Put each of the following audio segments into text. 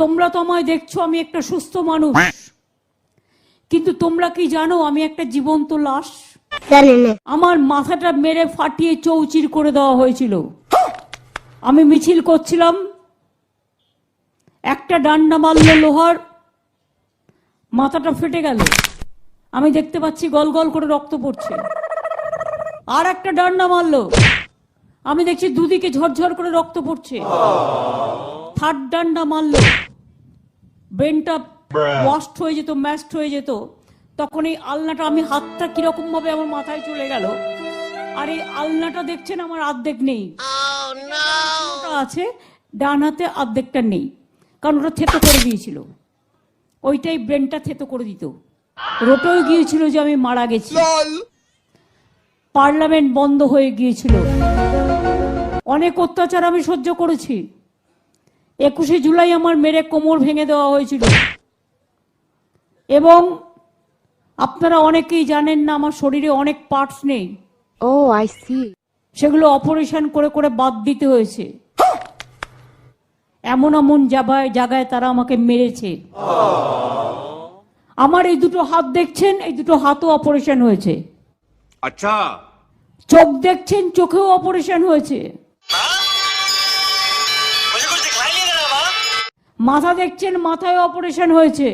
তোমরা তো আমায় দেখছো আমি একটা সুস্থ মানুষ, কিন্তু তোমরা কি জানো আমি একটা জীবন্ত লাশ? আমার মাথাটা মেরে ফাটিয়ে চৌচির করে দেওয়া হয়েছিল। আমি মিছিল করছিলাম, একটা ডান্ডা মারলো লোহার, মাথাটা ফেটে গেল। আমি দেখতে পাচ্ছি গল গল করে রক্ত পড়ছে। আর একটা ডান্ডা মারলো, আমি দেখছি দুদিকে ঝরঝর করে রক্ত পড়ছে। থার্ড ডান্ডা মারলো, ব্রেনটা ওয়াস্ট হয়ে যেত, ম্যাশড হয়ে যেত। তখন এই আলনাটা, আমি হাতটা কিরকম ভাবে আমার মাথায় চলে গেল। আর এই আলনাটা দেখছেন আমার অর্ধেক নেই, আছে ডান হাতে, অর্ধেকটা নেই, কারণ ওটা থেতো করে দিয়েছিল। ওইটাই ব্রেনটা থেতো করে দিত। রোটেও গিয়েছিল যে আমি মারা গেছি। পার্লামেন্ট বন্ধ হয়ে গিয়েছিল। অনেক অত্যাচার আমি সহ্য করেছি। 21শে জুলাই আমার মেরে কোমর ভেঙে দেওয়া হয়েছিল। এবং আপনারা অনেকেই জানেন না, আমার শরীরে অনেক পার্টস নেই। ও আই সি। সেগুলো অপারেশন করে করে বাদ দিতে হয়েছে। এমন এমন জায়গায় তারা আমাকে মেরেছে। আমার এই দুটো হাত দেখছেন, এই দুটো হাতও অপারেশন হয়েছে। আচ্ছা। চোখ দেখছেন, চোখেও অপারেশন হয়েছে। মাথা দেখছেন, মাথায় অপারেশন হয়েছে।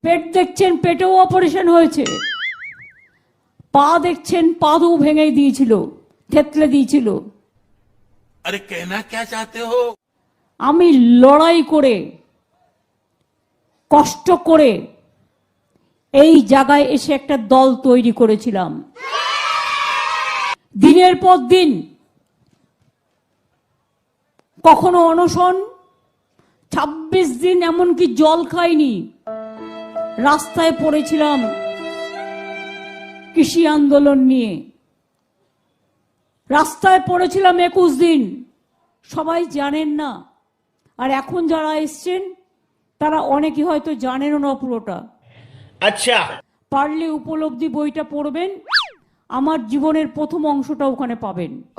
পেট দেখছেন, পেটেও অপারেশন হয়েছে। পা দেখছেন, পাও ভেঙে দিয়েছিল, থেতলে দিয়েছিল। আরে कहना क्या चाहते हो? আমি লড়াই করে, কষ্ট করে এই জায়গায় এসে একটা দল তৈরি করেছিলাম। দিনের পর দিন, কখনো অনশন, 26 দিন এমনকি জল খাইনি, রাস্তায় পড়েছিলাম কৃষি আন্দোলন নিয়ে। রাস্তায় পড়েছিলাম 21 দিন। সবাই জানেন না, আর এখন যারা এসছেন তারা অনেকে হয়তো জানেনও না পুরোটা। আচ্ছা। পারলে উপলব্ধি বইটা পড়বেন, আমার জীবনের প্রথম অংশটা ওখানে পাবেন।